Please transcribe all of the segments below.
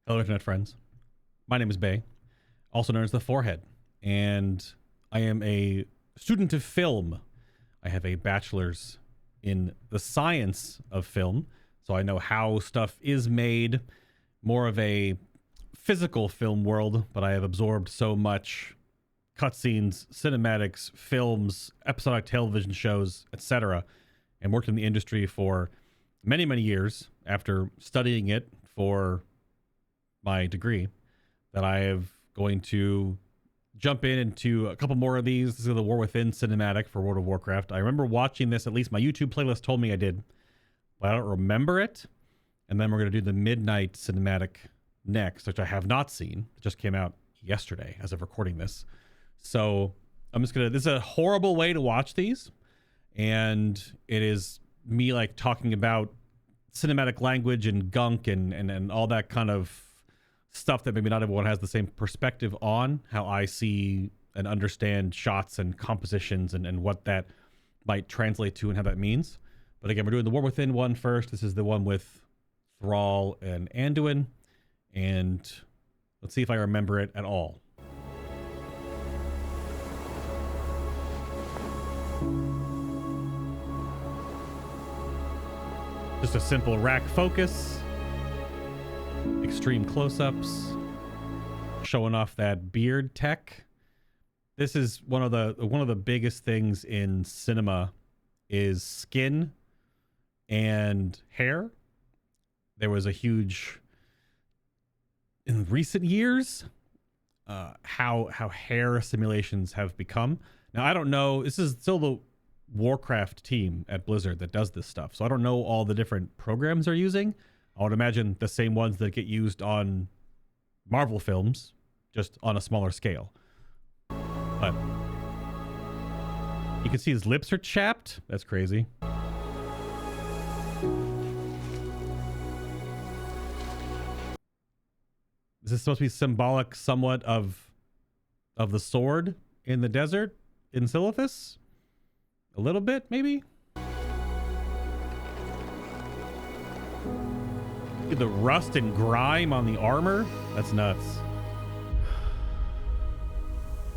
Hello, internet friends. My name is Bay, also known as the Forehead, and I am a student of film. I have a bachelor's in the science of film, so I know how stuff is made, more of a physical film world, but I have absorbed so much cutscenes, cinematics, films, episodic television shows, etc., and worked in the industry for many, many years after studying it for my degree, that I am going to jump into a couple more of these. This is the War Within cinematic for World of Warcraft. I remember watching this, at least my YouTube playlist told me I did, but I don't remember it. And then we're going to do the Midnight cinematic next, which I have not seen. It just came out yesterday as of recording this. So I'm just going to, this is a horrible way to watch these. And it is me like talking about cinematic language and gunk and all that kind of stuff that maybe not everyone has the same perspective on, how I see and understand shots and compositions and what that might translate to and how that means. But again, we're doing the War Within one first. This is the one with Thrall and Anduin, and let's see if I remember it at all. Just a simple rack focus. Extreme close-ups, showing off that beard tech. This is one of the biggest things in cinema is skin and hair. There was a huge in recent years how hair simulations have become. Now I don't know, this is still the Warcraft team at Blizzard that does this stuff, so I don't know all the different programs they're using. I would imagine the same ones that get used on Marvel films, just on a smaller scale. But you can see his lips are chapped. That's crazy. Is this supposed to be symbolic somewhat of the sword in the desert in Silithus? A little bit, maybe? The rust and grime on the armor? That's nuts.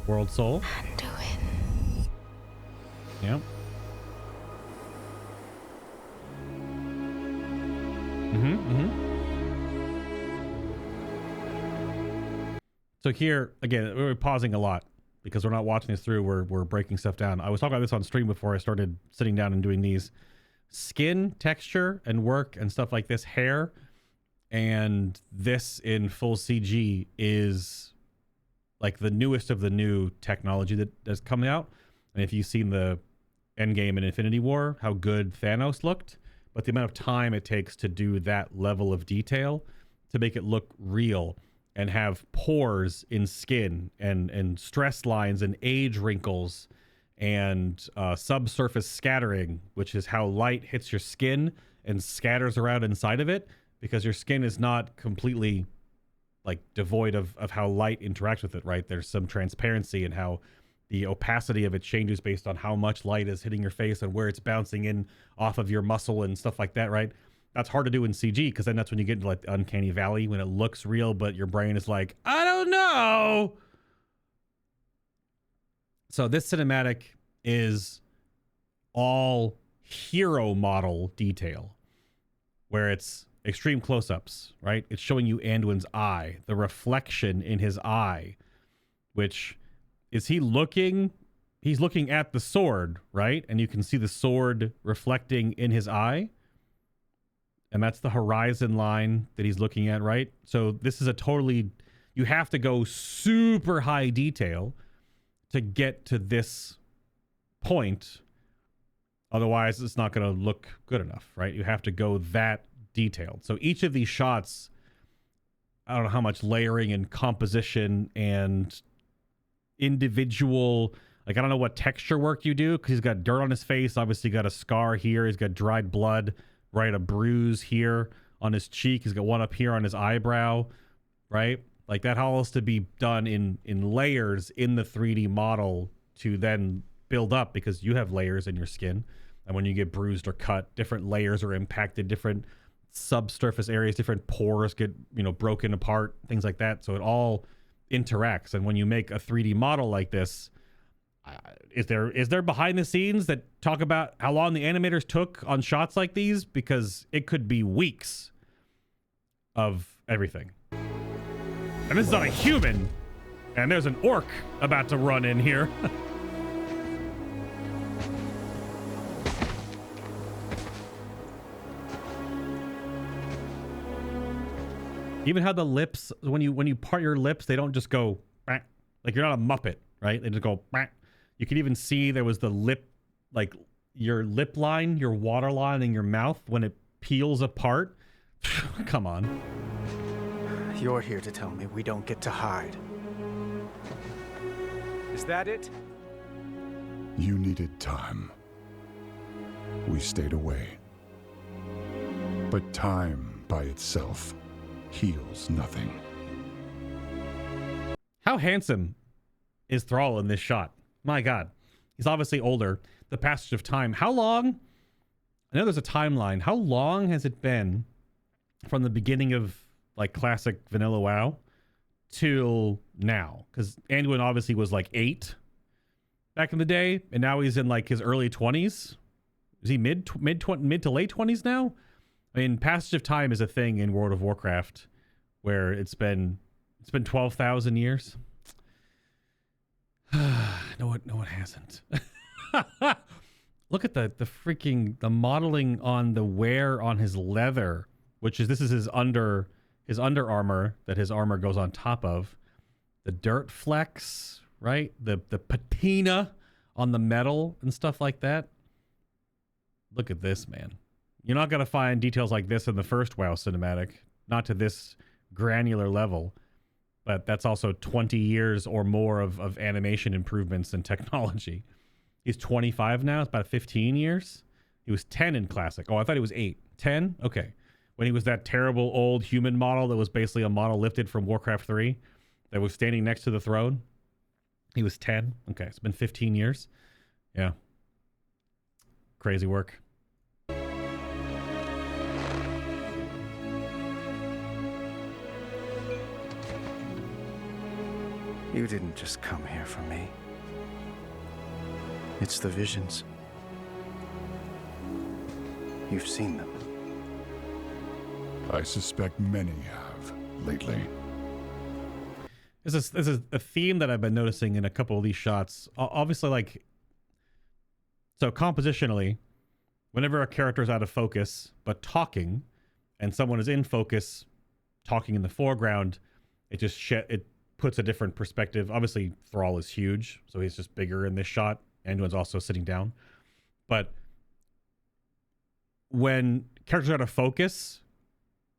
World Soul. Anduin. Yeah. So here, again, we're pausing a lot because we're not watching this through. We're breaking stuff down. I was talking about this on stream before I started sitting down and doing these. Skin texture and work and stuff like this, hair, and this in full CG is like the newest of the new technology that's coming out. And if you've seen the Endgame and Infinity War, how good Thanos looked, but the amount of time it takes to do that level of detail to make it look real and have pores in skin and stress lines and age wrinkles and subsurface scattering, which is how light hits your skin and scatters around inside of it, because your skin is not completely like devoid of how light interacts with it, right? There's some transparency in how the opacity of it changes based on how much light is hitting your face and where it's bouncing in off of your muscle and stuff like that, right? That's hard to do in CG, because then that's when you get into like the uncanny valley, when it looks real, but your brain is like, I don't know. So this cinematic is all hero model detail, where it's extreme close-ups, right? It's showing you Anduin's eye, the reflection in his eye, which is he's looking at the sword, right? And you can see the sword reflecting in his eye. And that's the horizon line that he's looking at, right? So this is you have to go super high detail to get to this point. Otherwise, it's not going to look good enough, right? You have to go that detailed. So each of these shots, I don't know how much layering and composition and individual, like I don't know what texture work you do, because he's got dirt on his face. Obviously got a scar here. He's got dried blood, right? A bruise here on his cheek. He's got one up here on his eyebrow, right? Like that all has to be done in layers in the 3D model to then build up, because you have layers in your skin. And when you get bruised or cut, different layers are impacted, different subsurface areas, different pores get, broken apart, things like that. So it all interacts. And when you make a 3D model like this, is there behind the scenes that talk about how long the animators took on shots like these? Because it could be weeks of everything. And this is not a human. And there's an orc about to run in here. Even how the lips, when you part your lips, they don't just go bah, like you're not a Muppet, right? They just go bah. You can even see there was the lip, like your lip line, your waterline in your mouth when it peels apart. Come on. You're here to tell me we don't get to hide. Is that it? You needed time. We stayed away. But time by itself heals nothing. How handsome is Thrall in this shot? My God. He's obviously older. The passage of time. How long? I know there's a timeline. How long has it been from the beginning of like classic vanilla WoW till now? Because Anduin obviously was like 8 back in the day, and now he's in like his early 20s. Is he mid to late 20s now? I mean, passage of time is a thing in World of Warcraft where it's been 12,000 years. No, it hasn't. Look at the freaking modeling on the wear on his leather, this is his under armor that his armor goes on top of. The dirt flecks, right? The patina on the metal and stuff like that. Look at this, man. You're not going to find details like this in the first WoW cinematic, not to this granular level, but that's also 20 years or more of animation improvements and technology. He's 25 now. It's about 15 years. He was 10 in Classic. Oh, I thought he was 8. 10? Okay. When he was that terrible old human model that was basically a model lifted from Warcraft 3 that was standing next to the throne, he was 10. Okay, it's been 15 years. Yeah. Crazy work. You didn't just come here for me. It's the visions. You've seen them. I suspect many have lately. This is a theme that I've been noticing in a couple of these shots. Obviously, so compositionally, whenever a character is out of focus but talking, and someone is in focus, talking in the foreground, it puts a different perspective. Obviously, Thrall is huge, so he's just bigger in this shot. Anduin's also sitting down. But when characters are out of focus,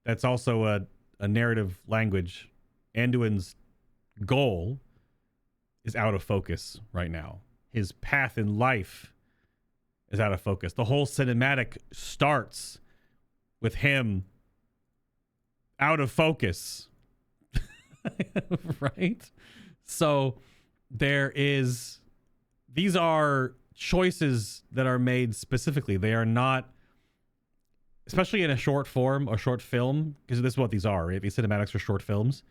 that's also a narrative language. Anduin's goal is out of focus right now. His path in life is out of focus. The whole cinematic starts with him out of focus. Right? So these are choices that are made specifically. They are not, especially in a short form or short film, because this is what these are, right? These cinematics are short films.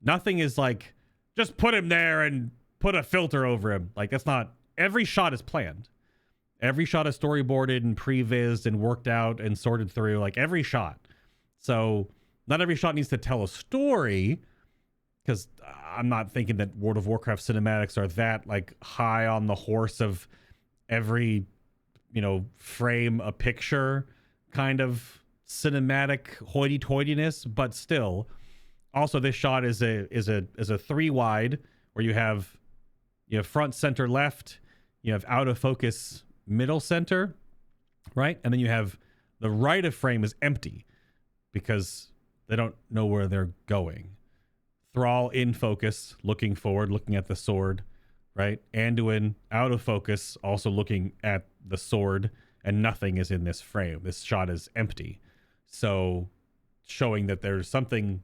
Nothing is like, just put him there and put a filter over him. Like, that's not, every shot is planned. Every shot is storyboarded and prevised and worked out and sorted through, like every shot. So not every shot needs to tell a story, because I'm not thinking that World of Warcraft cinematics are that like high on the horse of every, frame a picture kind of cinematic hoity-toityness, but still. Also, this shot is a 3-wide where you have front, center, left, you have out of focus, middle, center, right? And then you have the right of frame is empty because they don't know where they're going. Thrall in focus, looking forward, looking at the sword, right? Anduin out of focus, also looking at the sword, and nothing is in this frame. This shot is empty. So showing that there's something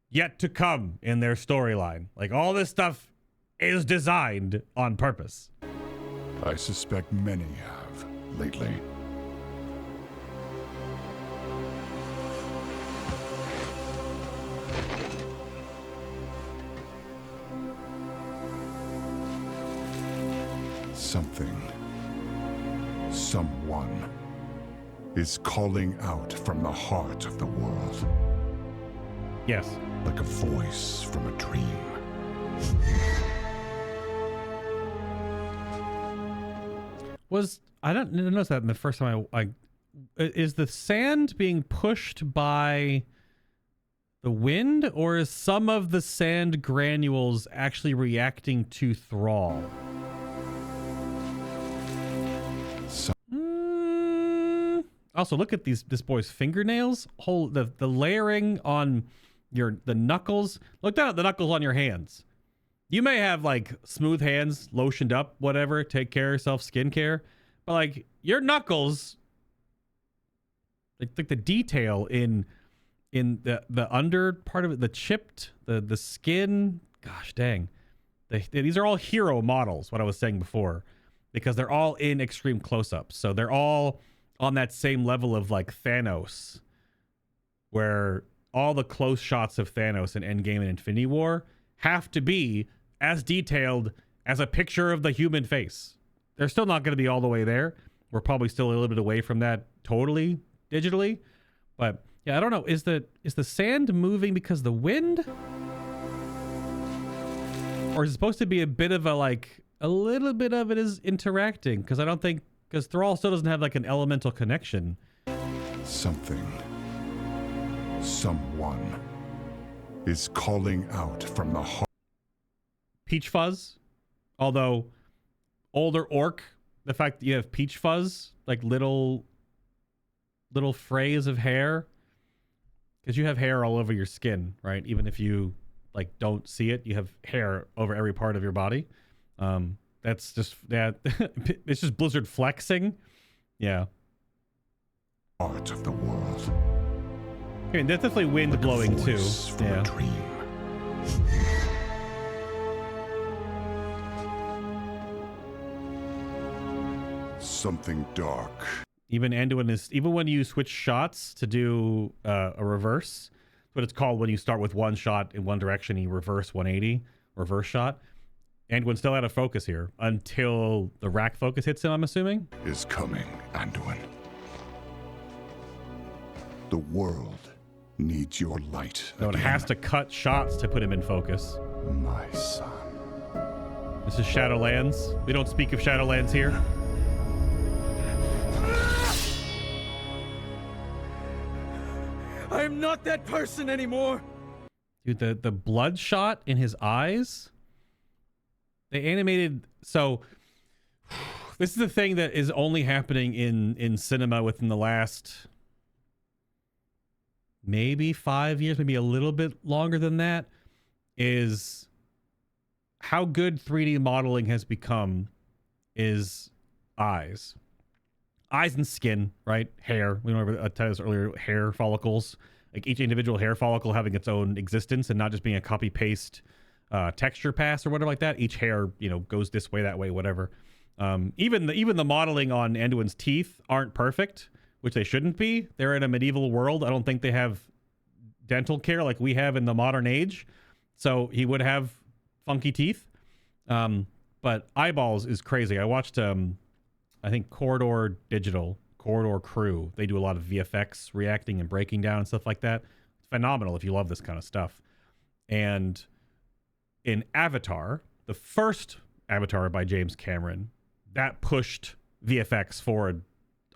yet to come in their storyline. Like, all this stuff is designed on purpose. I suspect many have lately. Something, someone is calling out from the heart of the world, Yes. like a voice from a dream. I don't notice that in the first time is the sand being pushed by the wind, or is some of the sand granules actually reacting to Thrall? Also, look at this boy's fingernails. The layering on the knuckles. Look down at the knuckles on your hands. You may have like smooth hands, lotioned up, whatever, take care of yourself, skincare, but like your knuckles, like the detail in the under part of it, the chipped, the skin, gosh dang. These are all hero models, what I was saying before, because they're all in extreme close-ups. So they're all on that same level of like Thanos, where all the close shots of Thanos in Endgame and Infinity War have to be as detailed as a picture of the human face. They're still not going to be all the way there. We're probably still a little bit away from that totally digitally. But yeah, I don't know. Is the sand moving because of the wind? Or is it supposed to be a bit of a little bit of it is interacting? Because I don't think, because Thrall still doesn't have like an elemental connection. Something, someone is calling out from the heart. Peach fuzz, although older orc, the fact that you have peach fuzz, like little frays of hair, because you have hair all over your skin, right? Even if you like don't see it, you have hair over every part of your body. That's just that. It's just Blizzard flexing. Yeah. Heart of the world. I mean, that's definitely wind Like blowing too. From Yeah. a dream. Something dark. Even when you switch shots to do a reverse, that's what it's called when you start with one shot in one direction, you reverse 180, reverse shot. Anduin's still out of focus here until the rack focus hits him, I'm assuming. Is coming, Anduin. The world needs your light. So it again. has to cut shots to put him in focus. My son. This is Shadowlands. We don't speak of Shadowlands here. I am not that person anymore. Dude, the bloodshot in his eyes. They animated. So this is the thing that is only happening in cinema within the last maybe 5 years, maybe a little bit longer than that, is how good 3D modeling has become is eyes. Eyes and skin, right? Hair. We went over this earlier, hair follicles. Like each individual hair follicle having its own existence and not just being a copy paste texture pass or whatever like that. Each hair, goes this way, that way, whatever. Even the modeling on Anduin's teeth aren't perfect, which they shouldn't be. They're in a medieval world. I don't think they have dental care like we have in the modern age. So he would have funky teeth. But eyeballs is crazy. I watched, I think Corridor Crew. They do a lot of VFX reacting and breaking down and stuff like that. It's phenomenal if you love this kind of stuff. And in Avatar, the first Avatar by James Cameron, that pushed VFX forward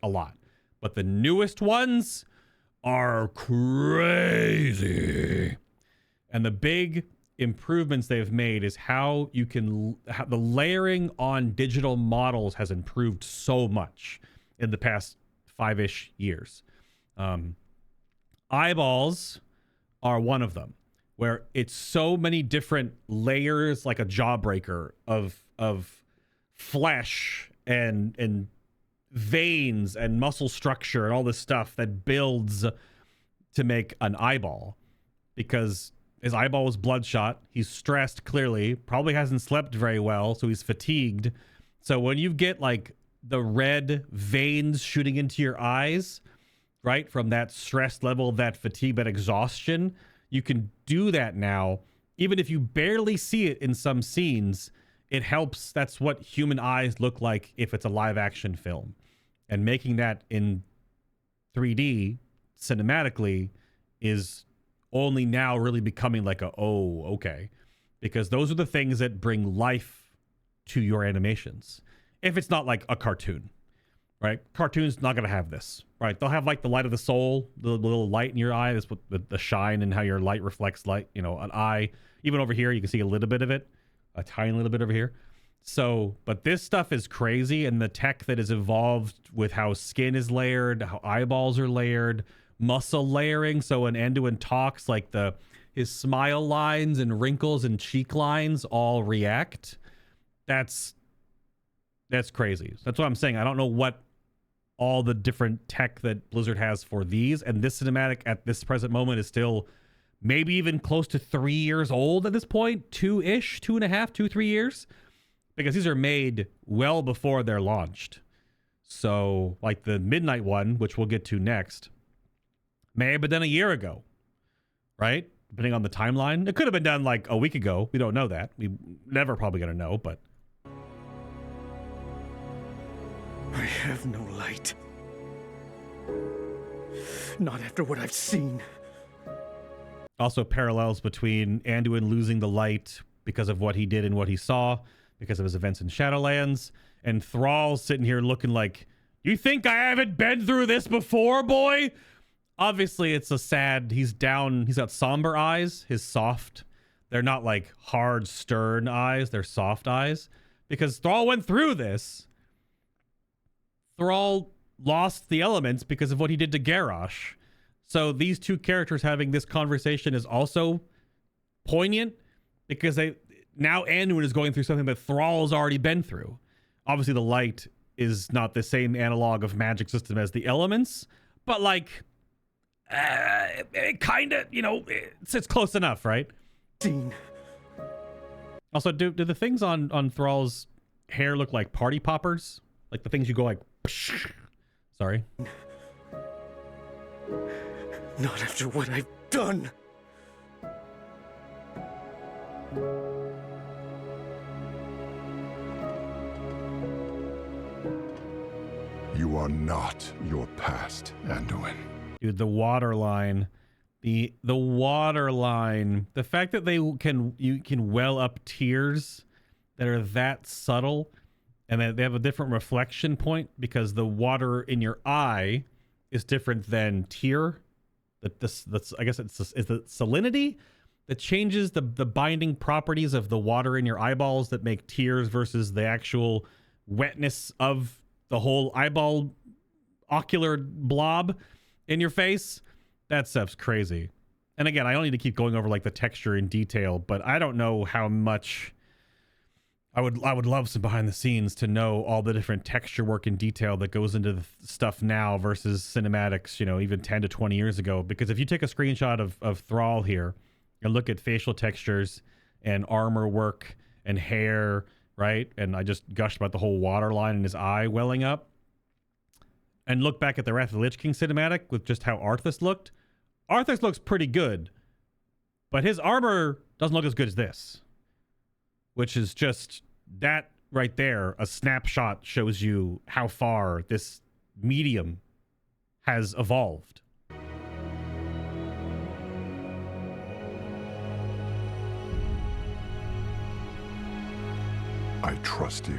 a lot. But the newest ones are crazy. And the big improvements they've made is how you can, the layering on digital models has improved so much in the past 5-ish years. Eyeballs are one of them, where it's so many different layers, like a jawbreaker of flesh and veins and muscle structure and all this stuff that builds to make an eyeball. Because his eyeball was bloodshot, he's stressed, clearly, probably hasn't slept very well, so he's fatigued. So when you get like the red veins shooting into your eyes, right, from that stress level, that fatigue, that exhaustion, you can do that now. Even if you barely see it in some scenes, it helps. That's what human eyes look like if it's a live action film, and making that in 3D cinematically is only now really becoming like a, oh, okay, because those are the things that bring life to your animations. If it's not like a cartoon, right? Cartoon's not going to have this, right? They'll have like the light of the soul, the little light in your eye. That's what the shine and how your light reflects light, you know, an eye. Even over here, you can see a little bit of it, a tiny little bit over here. So, but this stuff is crazy, and the tech that is evolved with how skin is layered, how eyeballs are layered, muscle layering. So when Anduin talks, like his smile lines and wrinkles and cheek lines all react. That's crazy. That's what I'm saying. I don't know what all the different tech that Blizzard has for these, and this cinematic at this present moment is still maybe even close to 3 years old at this point, 2-ish, 2.5, 2-3 years, because these are made well before they're launched. So like the Midnight one, which we'll get to next, may have been done a year ago, right? Depending on the timeline. It could have been done like a week ago. We don't know that. We never probably gonna know, but I have no light. Not after what I've seen. also parallels between Anduin losing the light because of what he did and what he saw, because of his events in Shadowlands, and Thrall sitting here looking like, you think I haven't been through this before, boy? Obviously, it's a sad, he's down, he's got somber eyes, his soft. They're not like hard, stern eyes, they're soft eyes. Because Thrall went through this. Thrall lost the elements because of what he did to Garrosh. So these two characters having this conversation is also poignant, because now Anduin is going through something that Thrall has already been through. Obviously, the light is not the same analog of magic system as the elements, but like, it kind of, you know, it's close enough, right? Seen. Also, do the things on Thrall's hair look like party poppers? Like the things you go like, psh. Sorry. Not after what I've done. You are not your past, Anduin. Dude, the water line. The water line. The fact that you can well up tears that are that subtle, and that they have a different reflection point because the water in your eye is different than tear. That's I guess it's the salinity that changes the binding properties of the water in your eyeballs that make tears versus the actual wetness of the whole eyeball ocular blob in your face. That stuff's crazy. And again, I don't need to keep going over like the texture in detail, but I don't know how much I would love some behind the scenes to know all the different texture work and detail that goes into the stuff now versus cinematics, you know, even 10 to 20 years ago. Because if you take a screenshot of Thrall here and look at facial textures and armor work and hair, right? And I just gushed about the whole water line in his eye welling up. And look back at the Wrath of the Lich King cinematic with just how Arthas looked. Arthas looks pretty good, but his armor doesn't look as good as this, which is just that right there. A snapshot shows you how far this medium has evolved. I trust you.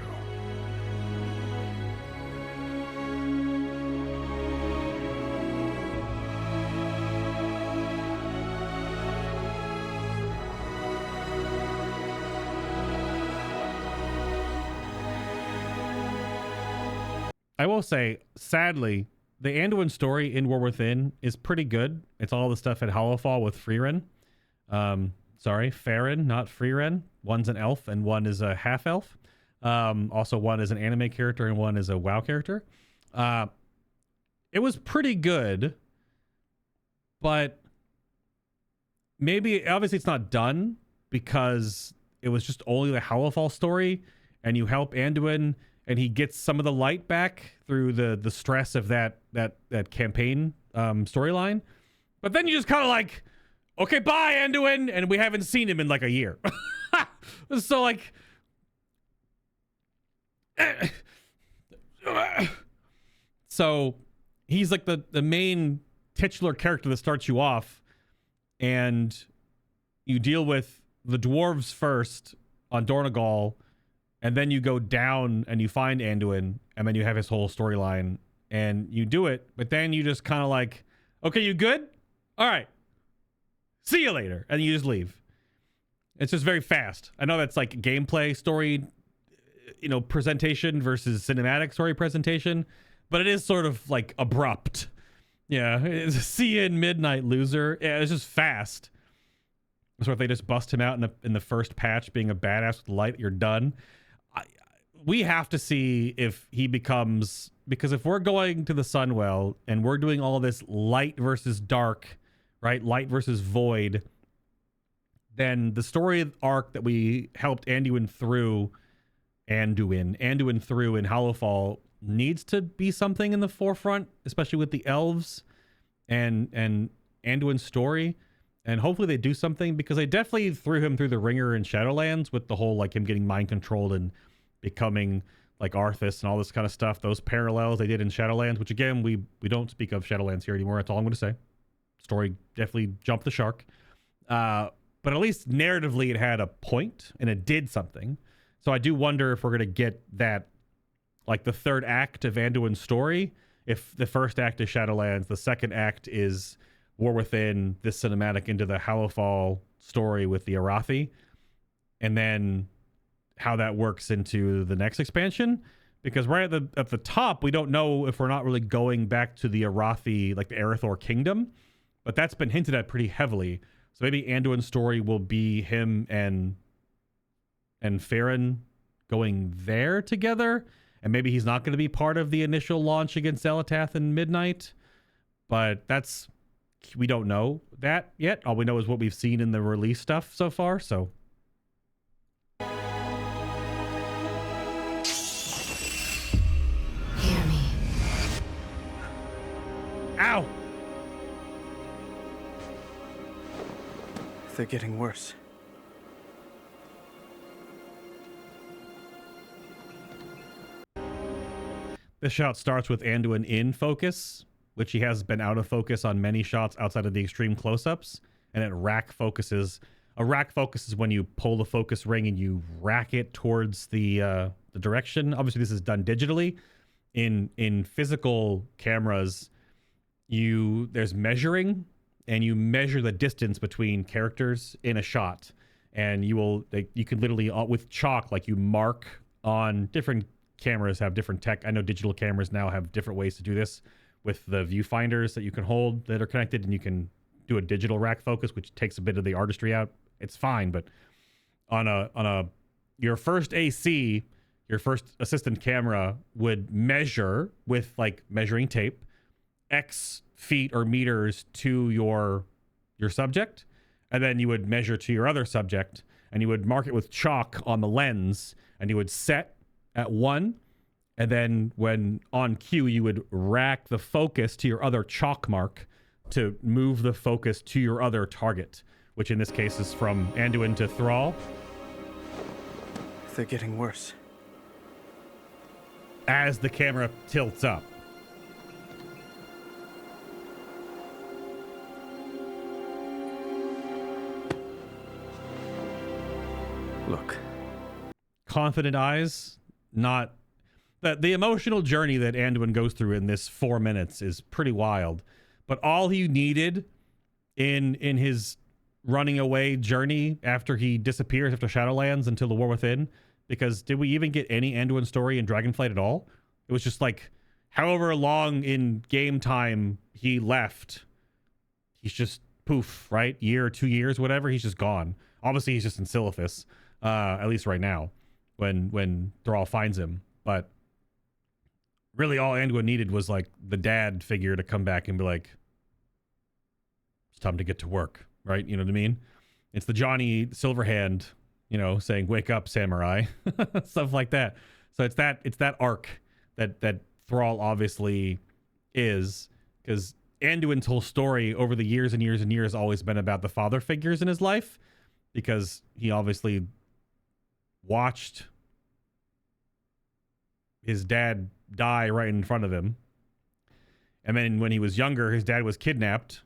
I will say, sadly, the Anduin story in War Within is pretty good. It's all the stuff at Hollowfall with Freeran. Sorry, Farron, not Freeran. One's an elf and one is a half elf. Also, one is an anime character and one is a WoW character. It was pretty good, but maybe, obviously it's not done because it was just only the Hollowfall story, and you help Anduin and he gets some of the light back through the stress of that campaign storyline. But then you just kind of like, okay, bye, Anduin, and we haven't seen him in like a year. So like, So he's like the main titular character that starts you off, and you deal with the dwarves first on Dornegal, and then you go down and you find Anduin, and then you have his whole storyline, and you do it, but then you just kind of like, okay, you good? All right. See you later. And you just leave. It's just very fast. I know that's like gameplay story, presentation versus cinematic story presentation, but it is sort of like abrupt. Yeah, it's see you in midnight, loser. Yeah, it's just fast. So if they just bust him out in the first patch being a badass with light, you're done. We have to see if he becomes, because if we're going to the Sunwell and we're doing all this light versus dark, right? Light versus void, then the story arc that we helped Anduin through in Hollowfall needs to be something in the forefront, especially with the elves and Anduin's story. And hopefully they do something, because they definitely threw him through the ringer in Shadowlands with the whole like him getting mind controlled and becoming like Arthas and all this kind of stuff. Those parallels they did in Shadowlands, which again, we don't speak of Shadowlands here anymore. That's all I'm going to say. Story definitely jumped the shark. But at least narratively it had a point and it did something. So I do wonder if we're going to get that, like the third act of Anduin's story. If the first act is Shadowlands, the second act is War Within, this cinematic into the Hollowfall story with the Arathi, and then how that works into the next expansion. Because right at the top, we don't know if we're not really going back to the Arathi, like the Erethdor kingdom, but that's been hinted at pretty heavily. So maybe Anduin's story will be him and Farron going there together, and maybe he's not going to be part of the initial launch against Zelatath and Midnight. But we don't know that yet. All we know is what we've seen in the release stuff so far. So Hear me. ow. They're getting worse. This shot starts with Anduin in focus, which he has been out of focus on many shots outside of the extreme close-ups, and it rack focuses. A rack focus is when you pull the focus ring and you rack it towards the direction. Obviously, this is done digitally. In physical cameras, there's measuring, and you measure the distance between characters in a shot, and you can literally with chalk, like you mark on different cameras have different tech. I know digital cameras now have different ways to do this with the viewfinders that you can hold that are connected, and you can do a digital rack focus, which takes a bit of the artistry out. It's fine, but on your first AC, your first assistant camera would measure with like measuring tape X feet or meters to your subject, and then you would measure to your other subject, and you would mark it with chalk on the lens, and you would set at 1, and then when on cue you would rack the focus to your other chalk mark to move the focus to your other target, which in this case is from Anduin to Thrall. They're getting worse. As the camera tilts up. Look. Confident eyes, not that the emotional journey that Anduin goes through in this 4 minutes is pretty wild. But all he needed in his running away journey after he disappears after Shadowlands until the War Within, because did we even get any Anduin story in Dragonflight at all? It was just like however long in game time he left, he's just poof, right? Year or 2 years, whatever, he's just gone. Obviously he's just in Silithus, at least right now, when Thrall finds him. But really all Anduin needed was like the dad figure to come back and be like, it's time to get to work, right? You know what I mean? It's the Johnny Silverhand, saying, wake up, samurai, stuff like that. So it's that arc that Thrall obviously is, because Anduin's whole story over the years and years and years has always been about the father figures in his life, because he obviously watched his dad die right in front of him. And then when he was younger, his dad was kidnapped.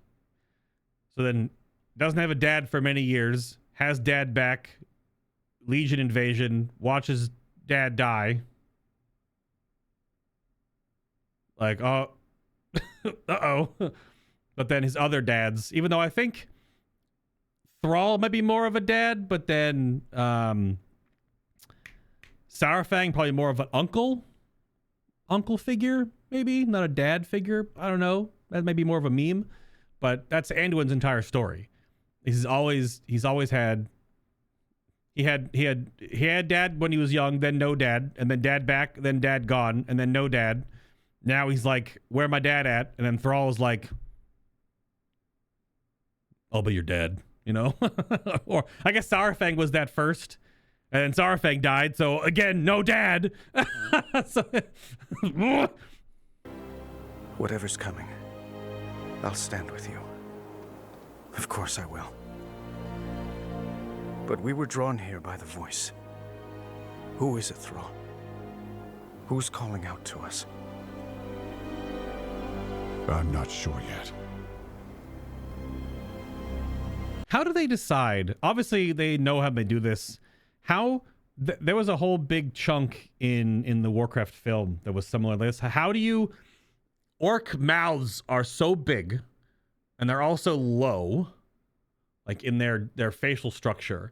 So then doesn't have a dad for many years, has dad back, Legion invasion, watches dad die. Like, oh, uh-oh. But then his other dads, even though I think Thrall might be more of a dad, but then Saurfang probably more of an uncle figure, maybe, not a dad figure. I don't know. That may be more of a meme, but that's Anduin's entire story. He had dad when he was young, then no dad, and then dad back, then dad gone, and then no dad. Now he's like, where my dad at? And then Thrall is like, I'll be your dad, you know? Or I guess Saurfang was that first, and then Saurfang died, so again, no dad. So, Whatever's coming, I'll stand with you. Of course I will. But we were drawn here by the voice. Who is it, Thrall? Who's calling out to us? I'm not sure yet. how do they decide? Obviously, they know how they do this. How there was a whole big chunk in the Warcraft film that was similar to this. How do you... Orc mouths are so big, and they're also low, like in their facial structure.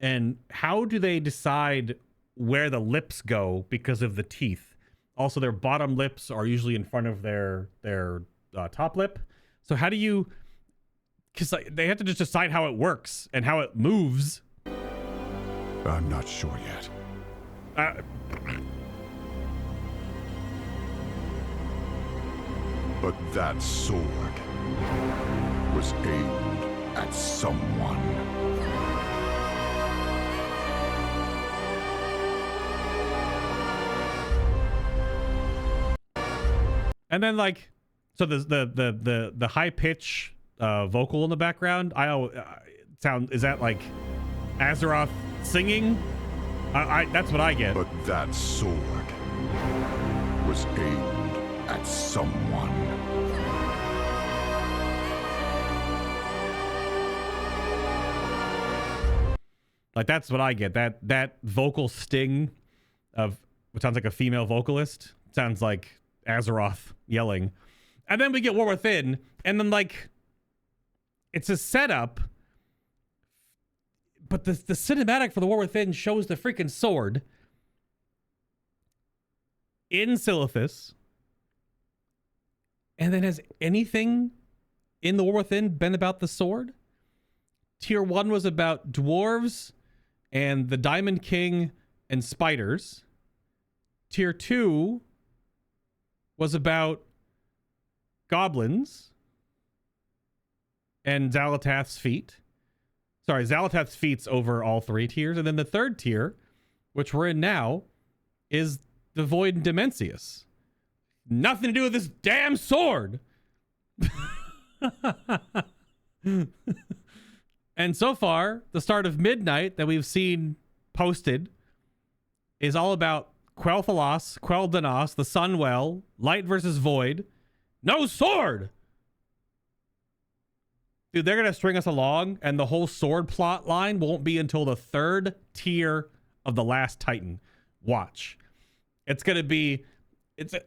And how do they decide where the lips go because of the teeth? Also, their bottom lips are usually in front of their top lip. So how do you... Because like, they have to just decide how it works and how it moves. I'm not sure yet. But that sword was aimed at someone. And then like, so the high pitch vocal in the background, is that like Azeroth singing? That's what I get. But that sword was aimed at someone. Like that's what I get. That vocal sting of what sounds like a female vocalist sounds like Azeroth yelling. And then we get War Within, and then like it's a setup, but the cinematic for the War Within shows the freaking sword in Silithus. And then has anything in the War Within been about the sword? Tier 1 was about dwarves and the Diamond King and spiders. Tier 2 was about goblins and Xalatath's feet. Sorry, Xalatath's feet's over all three tiers. And then the third tier, which we're in now, is the Void and Dimensius. Nothing to do with this damn sword. And so far, the start of Midnight that we've seen posted is all about Quel'Thalas, Quel'Danas, the Sunwell, Light versus Void. No sword! Dude, they're going to string us along, and the whole sword plot line won't be until the third tier of The Last Titan. Watch. It's going to be... It's a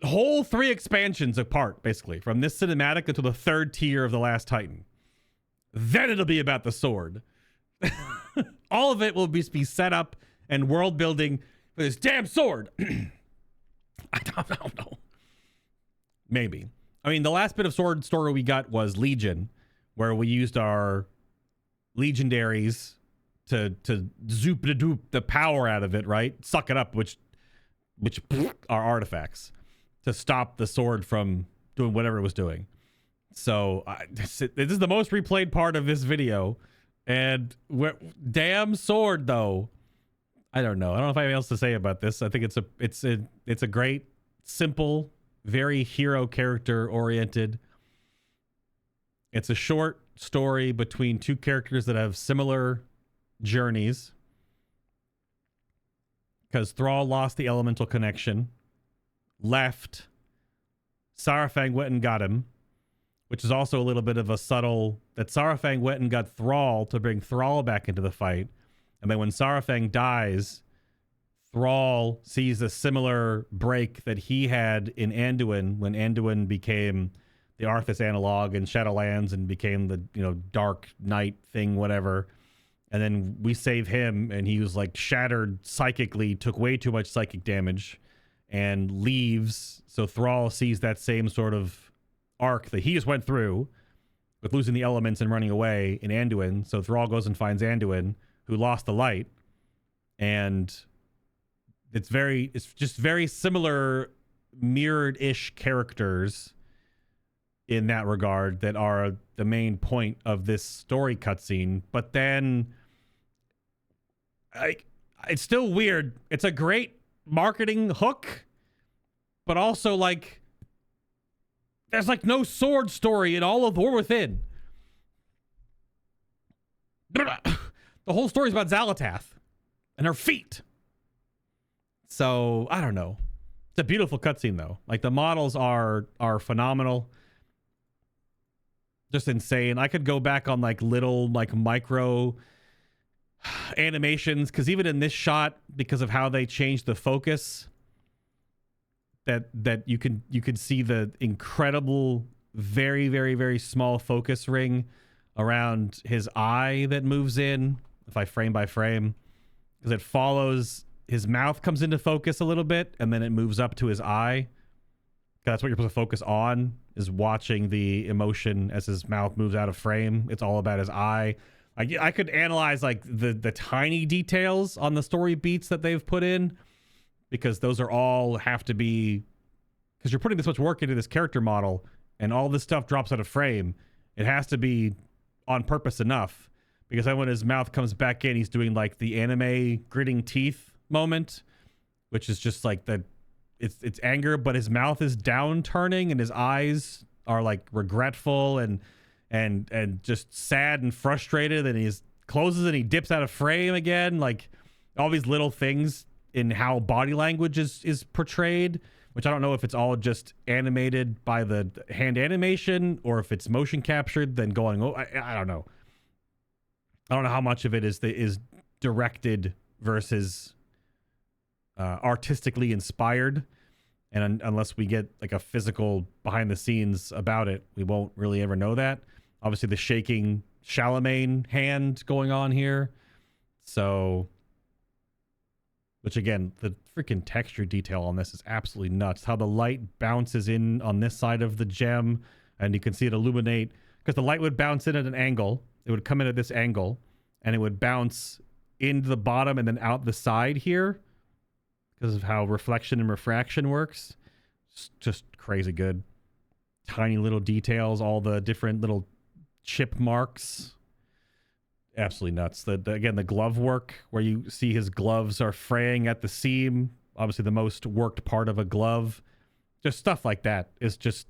whole 3 expansions apart, basically, from this cinematic until the third tier of The Last Titan. Then it'll be about the sword. All of it will be set up and world building for this damn sword. I don't know. Maybe. I mean, the last bit of sword story we got was Legion, where we used our legendaries to zoop the power out of it, right? Suck it up, which are artifacts, to stop the sword from doing whatever it was doing. So this is the most replayed part of this video, and damn sword though. I don't know. I don't know if I have anything else to say about this. I think it's a great, simple, very hero character oriented. It's a short story between two characters that have similar journeys. because Thrall lost the elemental connection, left. Saurfang went and got him, which is also a little bit of a subtle that Saurfang went and got Thrall to bring Thrall back into the fight. And then when Saurfang dies, Thrall sees a similar break that he had in Anduin when Anduin became the Arthas analog in Shadowlands and became the, you know, Dark Knight thing, whatever. And then we save him, and he was like shattered psychically, took way too much psychic damage, and leaves. So Thrall sees that same sort of arc that he just went through with losing the elements and running away in Anduin. So Thrall goes and finds Anduin, who lost the light, and it's just very similar, mirrored-ish characters in that regard that are the main point of this story cutscene. But then, it's still weird. It's a great marketing hook, but also like there's like no sword story in all of War Within. The whole story is about Xalatath and her feet. So I don't know. It's a beautiful cutscene though. Like the models are phenomenal. Just insane. I could go back on like little like micro animations, because even in this shot, because of how they changed the focus, that you can see the incredible, very, very, very small focus ring around his eye that moves in, if I frame by frame, because it follows his mouth comes into focus a little bit, and then it moves up to his eye. That's what you're supposed to focus on, is watching the emotion as his mouth moves out of frame. It's all about his eye. I could analyze like the tiny details on the story beats that they've put in, because those are all have to be, because you're putting this much work into this character model and all this stuff drops out of frame. It has to be on purpose enough, because then when his mouth comes back in, he's doing like the anime gritting teeth moment, which is just like it's anger, but his mouth is down turning and his eyes are like regretful and just sad and frustrated, and he closes and he dips out of frame again. Like all these little things in how body language is portrayed, which I don't know if it's all just animated by the hand animation or if it's motion captured then going, I don't know. I don't know how much of it is directed versus artistically inspired, and unless we get like a physical behind the scenes about it, we won't really ever know that. Obviously the shaking Charlemagne hand going on here, so, which again, the freaking texture detail on this is absolutely nuts. How the light bounces in on this side of the gem, and you can see it illuminate, because the light would bounce in at an angle. It would come in at this angle, and it would bounce into the bottom and then out the side here, because of how reflection and refraction works. It's just crazy good. Tiny little details, all the different little chip marks. Absolutely nuts. Again, the glove work, where you see his gloves are fraying at the seam. Obviously the most worked part of a glove. Just stuff like that. It's just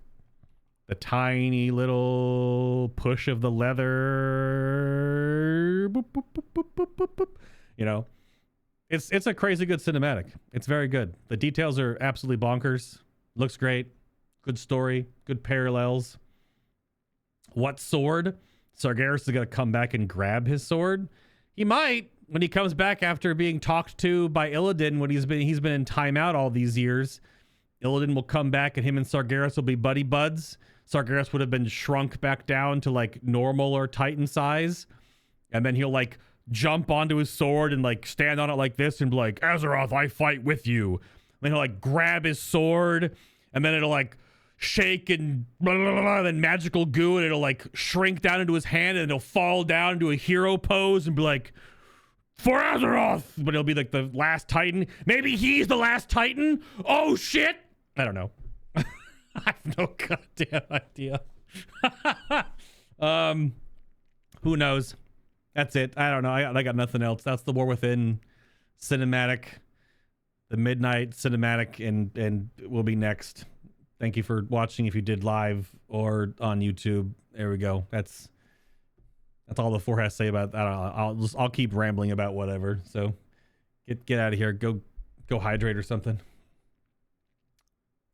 the tiny little push of the leather. Boop, boop, boop, boop, boop, boop, boop. You know, it's a crazy good cinematic. It's very good. The details are absolutely bonkers. Looks great. Good story. Good parallels. What sword? Sargeras is going to come back and grab his sword. He might, when he comes back after being talked to by Illidan, when he's been in timeout all these years. Illidan will come back and him and Sargeras will be buddy buds. Sargeras would have been shrunk back down to like normal or Titan size. And then he'll like jump onto his sword and like stand on it like this and be like, Azeroth, I fight with you. And then he'll like grab his sword, and then it'll like shake and blah, blah, blah, blah, then magical goo, and it'll like shrink down into his hand, and it'll fall down into a hero pose and be like, for Azeroth. But it'll be like the last Titan. Maybe he's the last Titan. Oh shit. I don't know. I have no goddamn idea. Who knows? That's it. I don't know. I got nothing else. That's the War Within cinematic, the Midnight cinematic, and will be next. Thank you for watching. If you did live or on YouTube, there we go. That's all the 4 has to say about that. I'll keep rambling about whatever. So get out of here. Go Go hydrate or something.